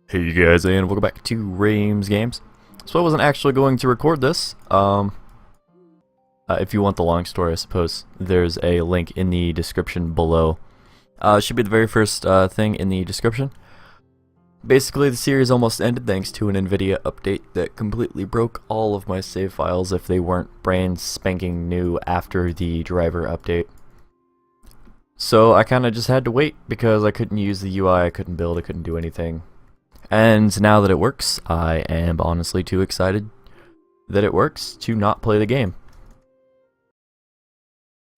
Hey you guys, and welcome back to Rames Games. So I wasn't actually going to record this. If you want the long story, I suppose there's a link in the description below. It should be the very first thing in the description. Basically, the series almost ended thanks to an NVIDIA update that completely broke all of my save files if they weren't brand spanking new after the driver update. So I kind of just had to wait because I couldn't use the UI, I couldn't build, I couldn't do anything. And now that it works, I am honestly too excited that it works to not play the game.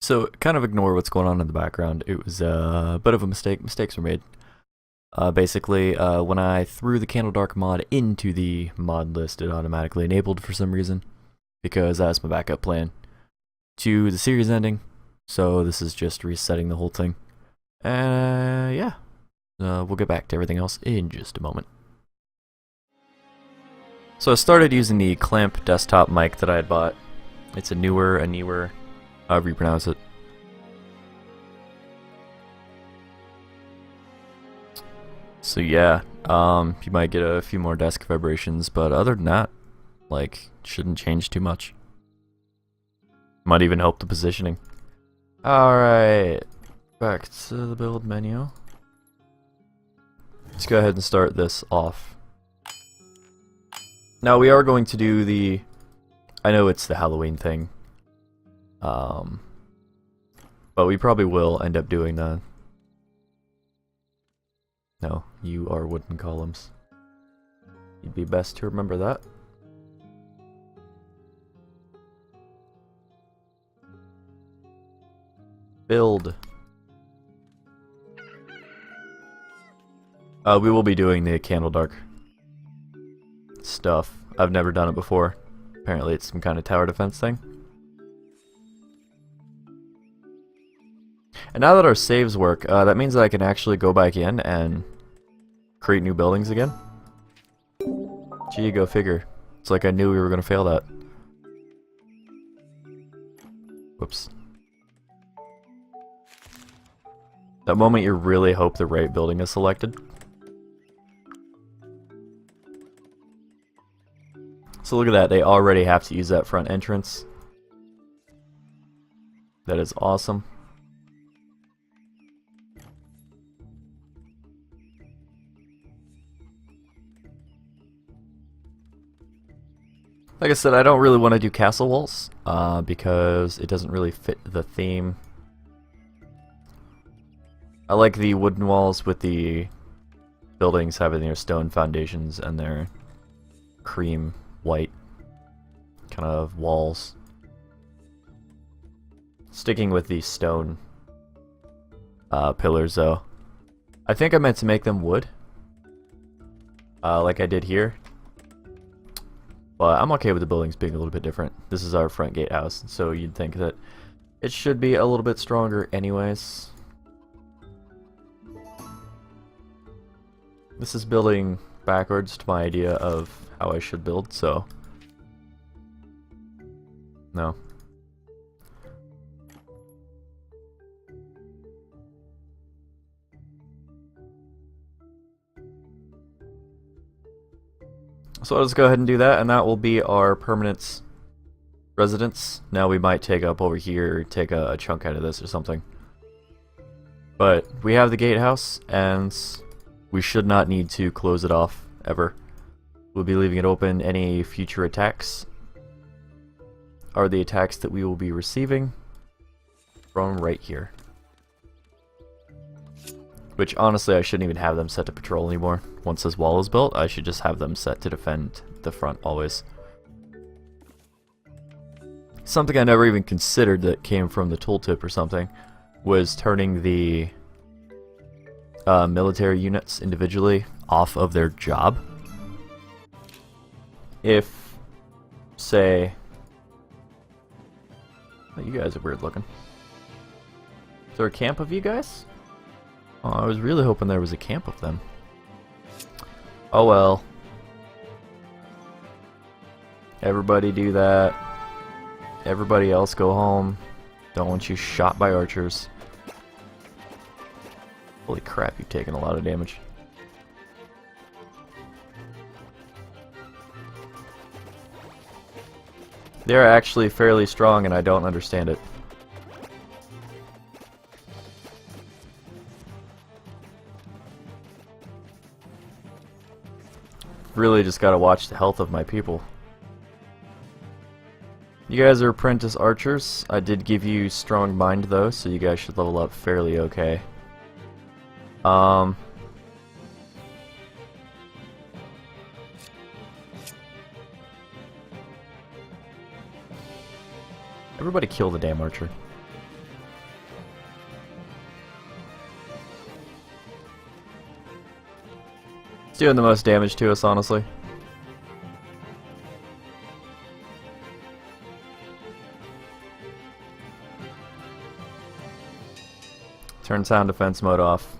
So kind of ignore what's going on in the background. It was a bit of a mistake. Mistakes were made. Basically, when I threw the Candledark mod into the mod list, it automatically enabled for some reason, because that's my backup plan to the series ending. So this is just resetting the whole thing. Yeah. We'll get back to everything else in just a moment. So I started using the clamp desktop mic that I had bought. It's a newer, however you pronounce it. So yeah, you might get a few more desk vibrations, but other than that, like, shouldn't change too much. Might even help the positioning. Alright, back to the build menu. Let's go ahead and start this off. Now we are going to do the, I know it's the Halloween thing, but we probably will end up doing the, no, you are wooden columns. You'd be best to remember that. Build. We will be doing the Candledark stuff. I've never done it before. Apparently it's some kind of tower defense thing. And now that our saves work, that means that I can actually go back in and create new buildings again. Gee, go figure. It's like I knew we were going to fail that. Whoops. That moment you really hope the right building is selected. So look at that, they already have to use that front entrance. That is awesome. Like I said, I don't really want to do castle walls, because it doesn't really fit the theme. I like the wooden walls with the buildings having their stone foundations and their cream white kind of walls. Sticking with these stone pillars though. I think I meant to make them wood, like I did here. But I'm okay with the buildings being a little bit different. This is our front gatehouse, so you'd think that it should be a little bit stronger anyways. This is building backwards to my idea of how I should build, so no. So let's go ahead and do that, and that will be our permanent residence. Now we might take up over here, take a chunk out of this or something. But we have the gatehouse, and we should not need to close it off ever. We'll be leaving it open. Any future attacks are the attacks that we will be receiving from right here. Which honestly I shouldn't even have them set to patrol anymore. Once this wall is built, I should just have them set to defend the front always. Something I never even considered that came from the tooltip or something was turning the military units individually off of their job. If, say, oh, you guys are weird looking. Is there a camp of you guys? Oh, I was really hoping there was a camp of them. Oh well. Everybody do that. Everybody else go home. Don't want you shot by archers. Holy crap, you've taken a lot of damage. They're actually fairly strong and I don't understand it. Really just gotta watch the health of my people. You guys are apprentice archers. I did give you strong mind though, so you guys should level up fairly okay. Everybody kill the damn archer. It's doing the most damage to us, honestly. Turn sound defense mode off.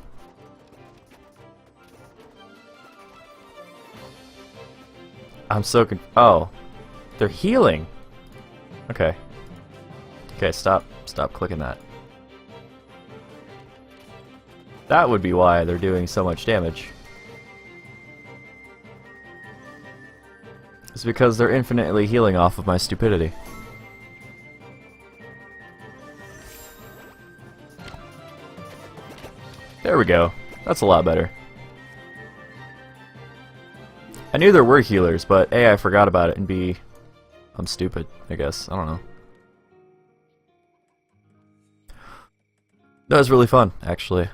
I'm so oh, they're healing. Okay. Okay, stop clicking that. That would be why they're doing so much damage. It's because they're infinitely healing off of my stupidity. There we go. That's a lot better. I knew there were healers, but A, I forgot about it, and B, I'm stupid, I guess. I don't know. That was really fun, actually.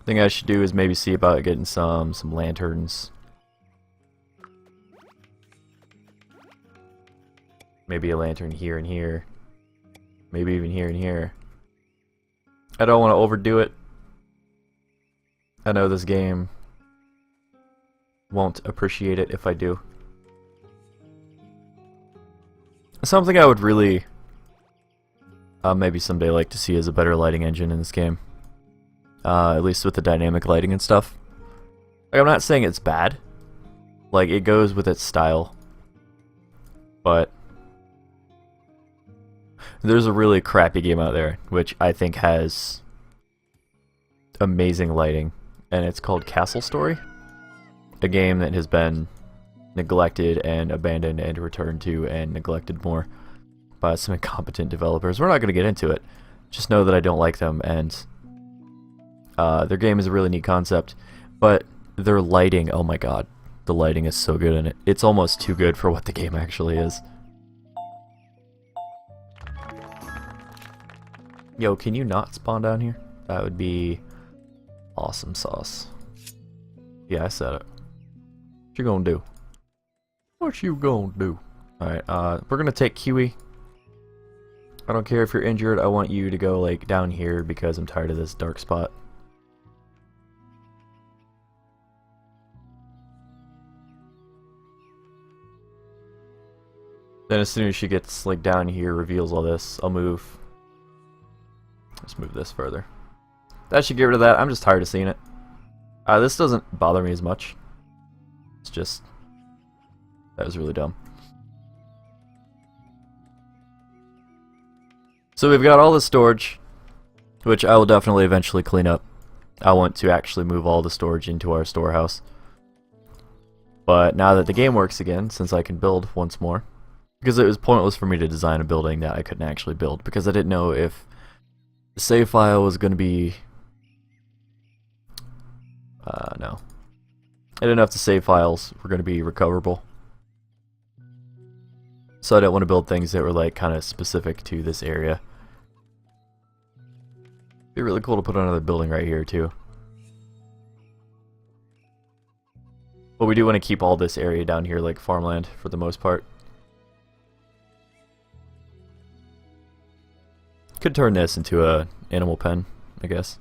Thing I should do is maybe see about getting some lanterns. Maybe a lantern here and here. Maybe even here and here. I don't want to overdo it. I know this game won't appreciate it if I do. Something I would really maybe someday like to see is a better lighting engine in this game. At least with the dynamic lighting and stuff. Like, I'm not saying it's bad. Like, it goes with its style. But there's a really crappy game out there, which I think has amazing lighting. And it's called Castle Story. A game that has been neglected and abandoned and returned to and neglected more by some incompetent developers. We're not going to get into it. Just know that I don't like them, and their game is a really neat concept, but their lighting, oh my god, the lighting is so good in it. It's almost too good for what the game actually is. Yo, can you not spawn down here? That would be awesome sauce. Yeah, I said it. What you gonna do? What you gonna do? Alright, we're gonna take Kiwi. I don't care if you're injured, I want you to go, like, down here because I'm tired of this dark spot. Then as soon as she gets, like, down here, reveals all this, I'll move. Let's move this further. That should get rid of that. I'm just tired of seeing it. This doesn't bother me as much. It's just... that was really dumb. So we've got all the storage, which I will definitely eventually clean up. I want to actually move all the storage into our storehouse. But now that the game works again, since I can build once more, because it was pointless for me to design a building that I couldn't actually build, because I didn't know if the save file was going to be... no. I didn't know if the save files were going to be recoverable. So I didn't want to build things that were like kind of specific to this area. Be really cool to put another building right here too. But we do want to keep all this area down here like farmland for the most part. Could turn this into a animal pen, I guess.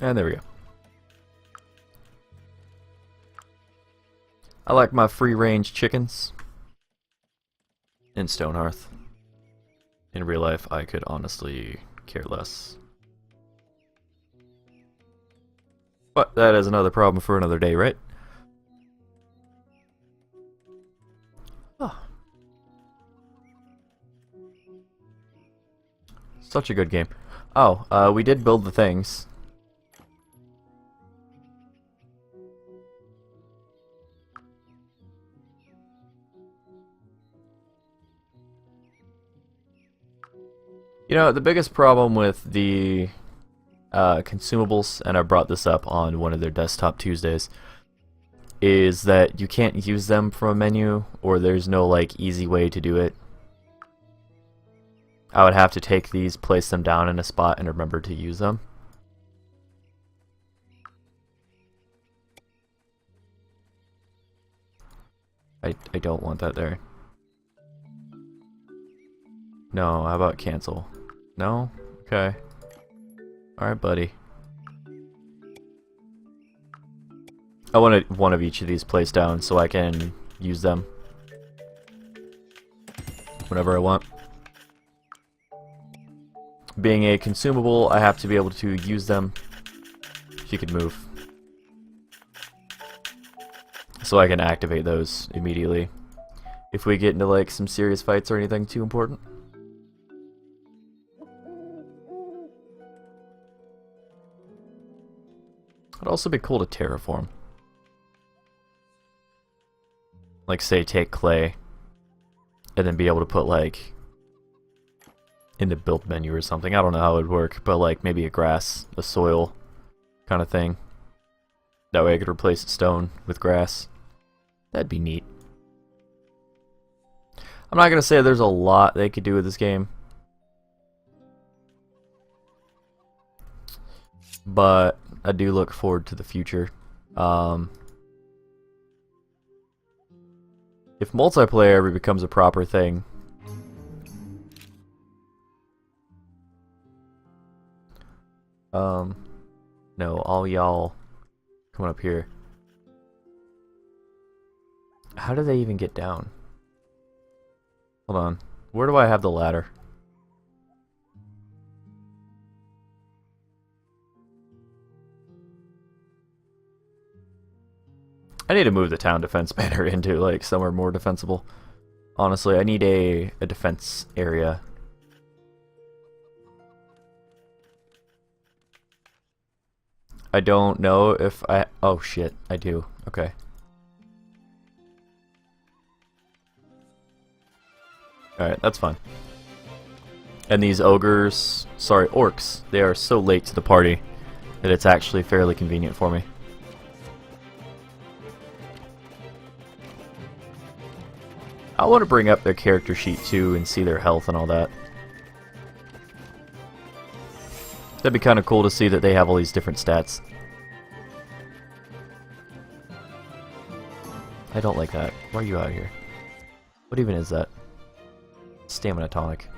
And there we go. I like my free-range chickens in Stonehearth. In real life, I could honestly care less. But that is another problem for another day, right? Oh. Such a good game. Oh, we did build the things. You know, the biggest problem with the consumables, and I brought this up on one of their Desktop Tuesdays, is that you can't use them from a menu, or there's no like easy way to do it. I would have to take these, place them down in a spot, and remember to use them. I don't want that there. No, how about cancel? No? Okay. Alright, buddy. I want one of each of these placed down so I can use them whenever I want. Being a consumable, I have to be able to use them. If you could move. So I can activate those immediately. If we get into like some serious fights or anything too important. It'd also be cool to terraform. Like say take clay and then be able to put like in the build menu or something. I don't know how it would work, but like maybe a grass, a soil kind of thing. That way I could replace stone with grass. That'd be neat. I'm not gonna say there's a lot they could do with this game, but I do look forward to the future. If multiplayer ever becomes a proper thing, no, all y'all coming up here. How do they even get down? Hold on. Where do I have the ladder? I need to move the town defense banner into like somewhere more defensible. Honestly, I need a defense area. I don't know if I... Oh shit, I do. Okay. Alright, that's fine. And these ogres... Sorry, orcs. They are so late to the party that it's actually fairly convenient for me. I want to bring up their character sheet too and see their health and all that. That'd be kind of cool to see that they have all these different stats. I don't like that. Why are you out here? What even is that? Stamina tonic.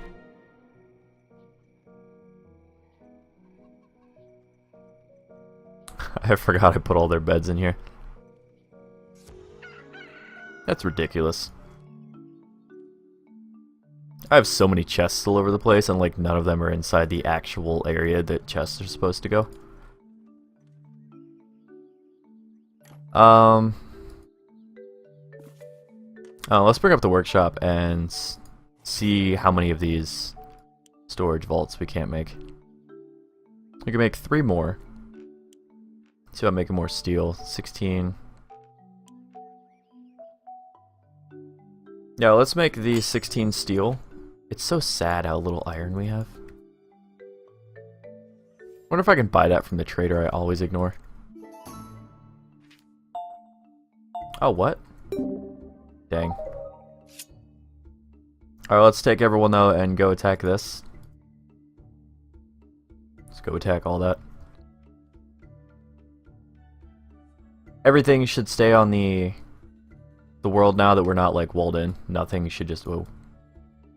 I forgot I put all their beds in here. That's ridiculous. I have so many chests all over the place, and like none of them are inside the actual area that chests are supposed to go. Oh, let's bring up the workshop and see how many of these storage vaults we can't make. We can make 3 more. See about making more steel. 16. Yeah, let's make these 16 steel. It's so sad how little iron we have. Wonder if I can buy that from the trader I always ignore. Oh, what? Dang. Alright, let's take everyone though and go attack this. Let's go attack all that. Everything should stay on the world now that we're not like walled in. Nothing should just... Whoa.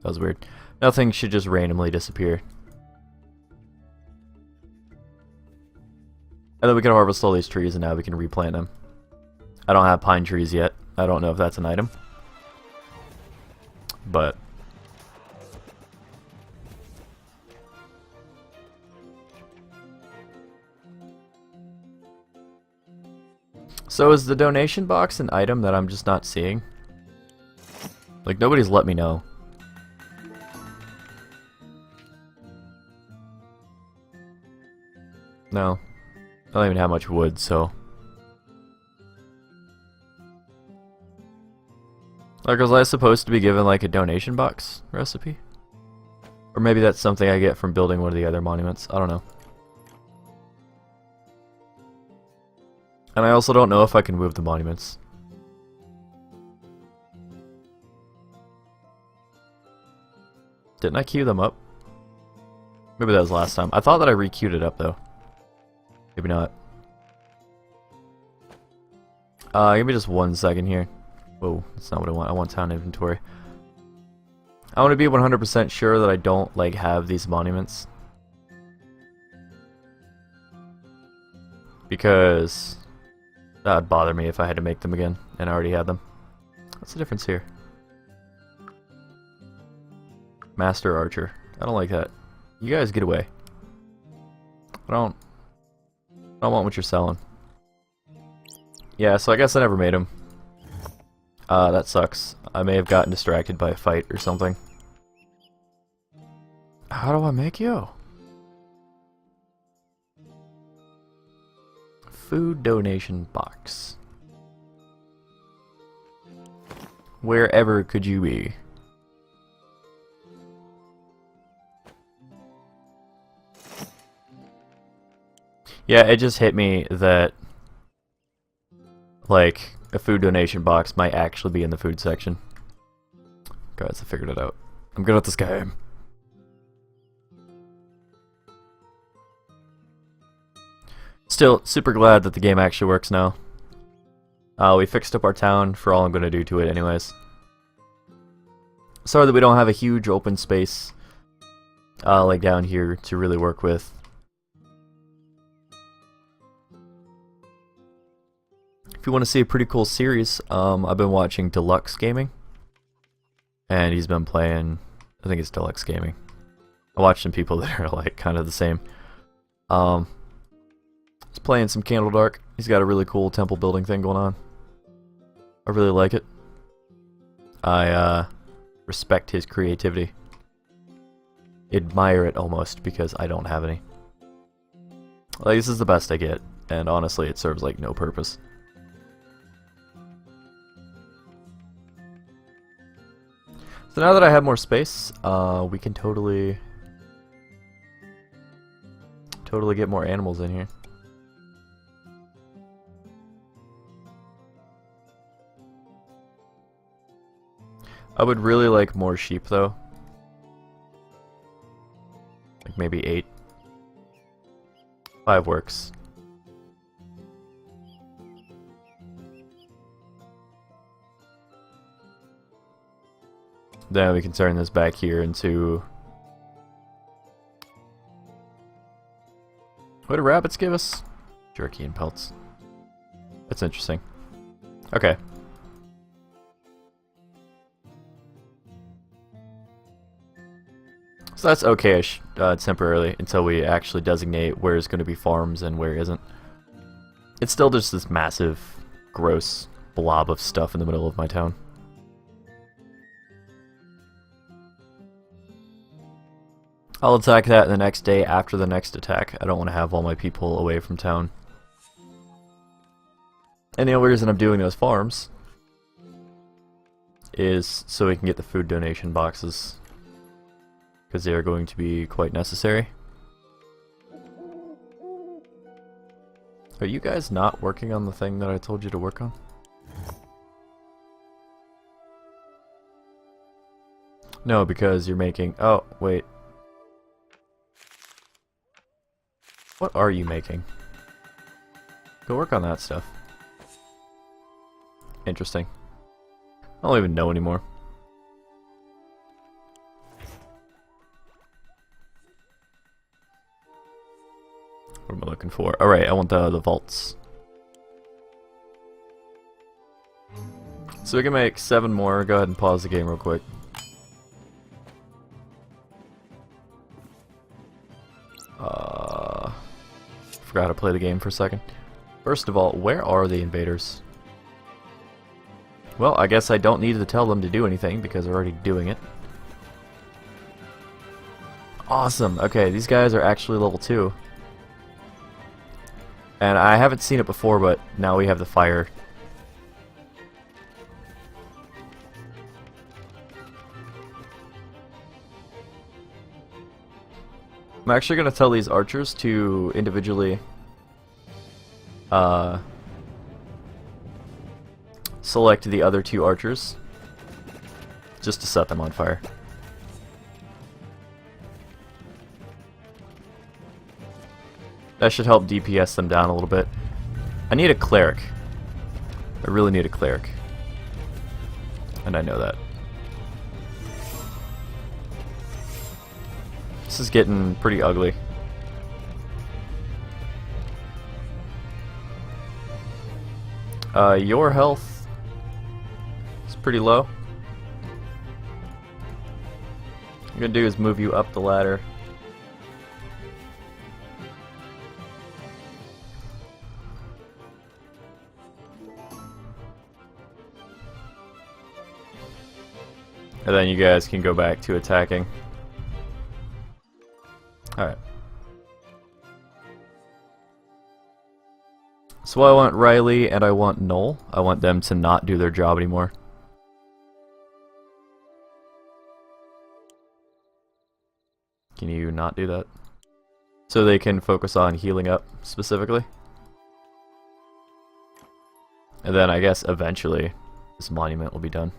That was weird. Nothing should just randomly disappear. And then we can harvest all these trees and now we can replant them. I don't have pine trees yet. I don't know if that's an item. But... So is the donation box an item that I'm just not seeing? Like, nobody's let me know. No. I don't even have much wood, so... Like, was I supposed to be given, like, a donation box recipe? Or maybe that's something I get from building one of the other monuments. I don't know. And I also don't know if I can move the monuments. Didn't I queue them up? Maybe that was last time. I thought that I re-queued it up, though. Maybe not. Give me just 1 second here. Whoa, that's not what I want. I want town inventory. I want to be 100% sure that I don't, like, have these monuments. Because that would bother me if I had to make them again, and I already had them. What's the difference here? Master Archer. I don't like that. You guys get away. I don't want what you're selling. Yeah, so I guess I never made them. That sucks. I may have gotten distracted by a fight or something. How do I make you? Food donation box. Wherever could you be? Yeah, it just hit me that, like, a food donation box might actually be in the food section. Guys, I figured it out. I'm good at this game. Still, super glad that the game actually works now. We fixed up our town for all I'm going to do to it anyways. Sorry that we don't have a huge open space like down here to really work with. If you want to see a pretty cool series, I've been watching Deluxe Gaming. And he's been playing, I think it's Deluxe Gaming. I watched some people that are like kind of the same. He's playing some Candledark. He's got a really cool temple building thing going on. I really like it. I respect his creativity. Admire it almost, because I don't have any. Like, this is the best I get, and honestly it serves like no purpose. So now that I have more space, we can totally get more animals in here. I would really like more sheep though. Like maybe 8. 5 works. Then we can turn this back here into... What do rabbits give us? Jerky and pelts. That's interesting. Okay. So that's okay-ish temporarily until we actually designate where is going to be farms and where isn't. It's still just this massive, gross blob of stuff in the middle of my town. I'll attack that the next day after the next attack. I don't want to have all my people away from town. And the only reason I'm doing those farms is so we can get the food donation boxes, because they are going to be quite necessary. Are you guys not working on the thing that I told you to work on? No, because you're making... Oh, wait. What are you making? Go work on that stuff. Interesting. I don't even know anymore. What am I looking for? Alright, I want the vaults. So we can make 7 more. Go ahead and pause the game real quick. Forgot how to play the game for a second. First of all, where are the invaders? Well, I guess I don't need to tell them to do anything because they're already doing it. Awesome. Okay, these guys are actually level 2. And I haven't seen it before, but now we have the fire. I'm actually going to tell these archers to individually select the other 2 archers just to set them on fire. That should help DPS them down a little bit. I need a cleric. I really need a cleric. And I know that. This is getting pretty ugly. Your health is pretty low. What I'm gonna do is move you up the ladder. And then you guys can go back to attacking. Alright. So I want Riley and I want Noel. I want them to not do their job anymore. Can you not do that? So they can focus on healing up specifically. And then I guess eventually this monument will be done.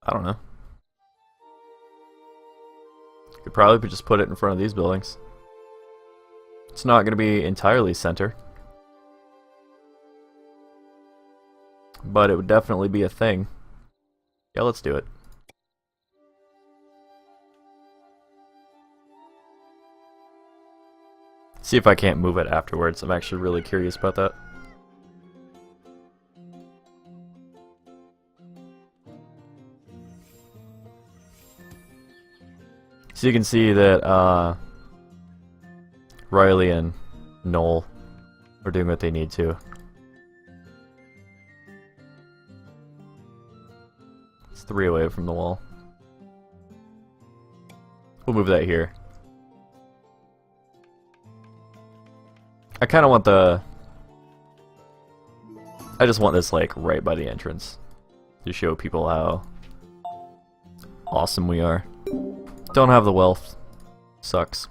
I don't know. Could probably just put it in front of these buildings. It's not going to be entirely center, but it would definitely be a thing. Yeah, let's do it. See if I can't move it afterwards. I'm actually really curious about that. So you can see that Riley and Noel are doing what they need to. It's 3 away from the wall. We'll move that here. I kind of want the... I just want this like right by the entrance to show people how awesome we are. Don't have the wealth. Sucks.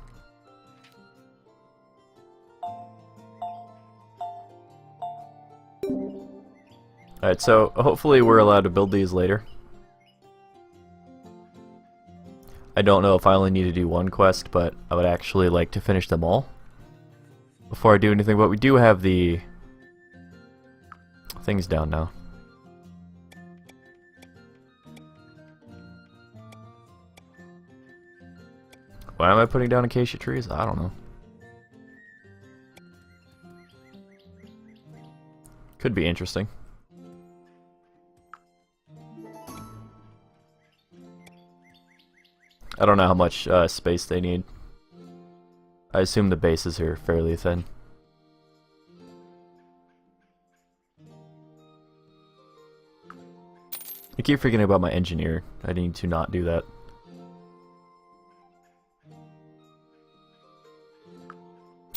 Alright, so hopefully we're allowed to build these later. I don't know if I only need to do 1 quest, but I would actually like to finish them all before I do anything, but we do have the things down now. Why am I putting down acacia trees? I don't know. Could be interesting. I don't know how much space they need. I assume the bases are fairly thin. I keep forgetting about my engineer. I need to not do that.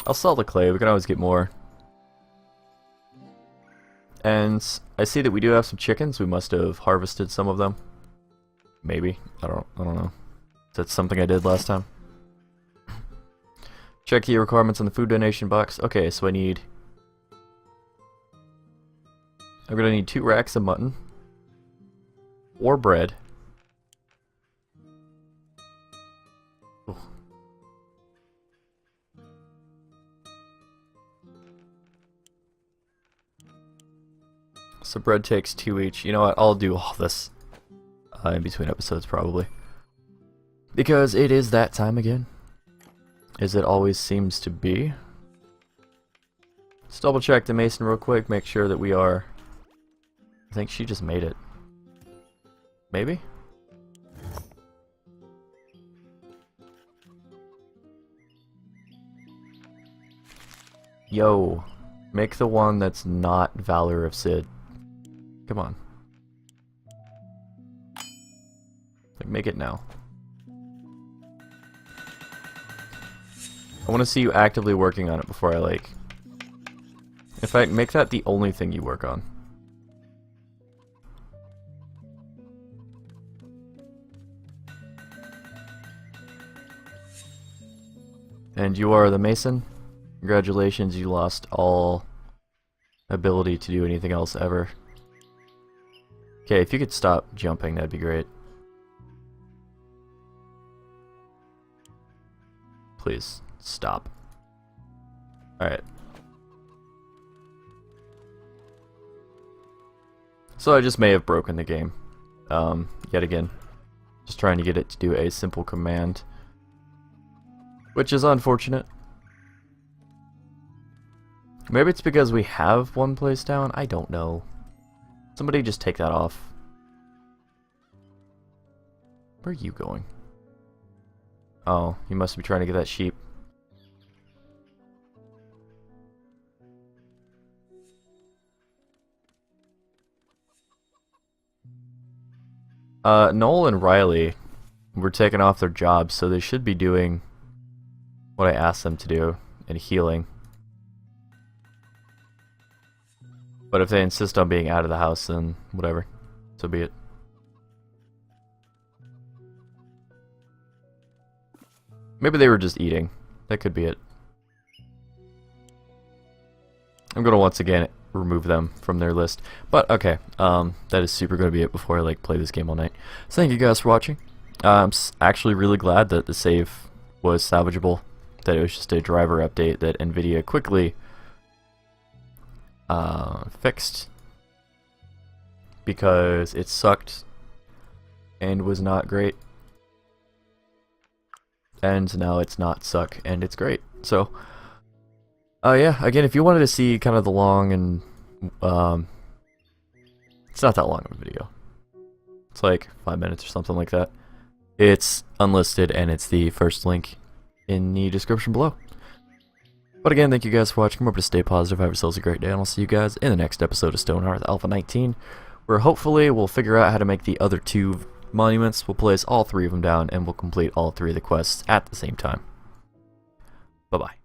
I'll sell the clay, we can always get more. And I see that we do have some chickens, we must have harvested some of them. Maybe. I don't know. That's something I did last time. Check the requirements on the food donation box. Okay, so I'm gonna need 2 racks of mutton. Or bread. Ooh. So bread takes 2 each. You know what? I'll do all this in between episodes probably. Because it is that time again. As it always seems to be. Let's double check the mason real quick. Make sure that we are... I think she just made it. Maybe? Yo, make the one that's not Valor of Sid. Come on. Like, make it now. I want to see you actively working on it before I, like... In fact, make that the only thing you work on. And you are the Mason. Congratulations, you lost all ability to do anything else ever. Okay, if you could stop jumping, that'd be great. Please, stop. Alright. So I just may have broken the game. Yet again. Just trying to get it to do a simple command. Which is unfortunate. Maybe it's because we have one place down? I don't know. Somebody just take that off. Where are you going? Oh, you must be trying to get that sheep. Noel and Riley were taking off their jobs, so they should be doing what I asked them to do, and healing. But if they insist on being out of the house, then whatever. So be it. Maybe they were just eating. That could be it. I'm gonna once again remove them from their list. But okay, that is super gonna be it before I like play this game all night. So thank you guys for watching. I'm actually really glad that the save was salvageable. That it was just a driver update that NVIDIA quickly fixed, because it sucked and was not great, and now it's not suck and it's great. So yeah, again, if you wanted to see kind of the long and it's not that long of a video, it's like 5 minutes or something like that. It's unlisted and it's the first link in the description below. But again, thank you guys for watching. Remember to stay positive, have yourselves a great day, and I'll see you guys in the next episode of Stonehearth A19, where hopefully we'll figure out how to make the other 2 monuments. We'll place all 3 of them down, and we'll complete all 3 of the quests at the same time. Bye-bye.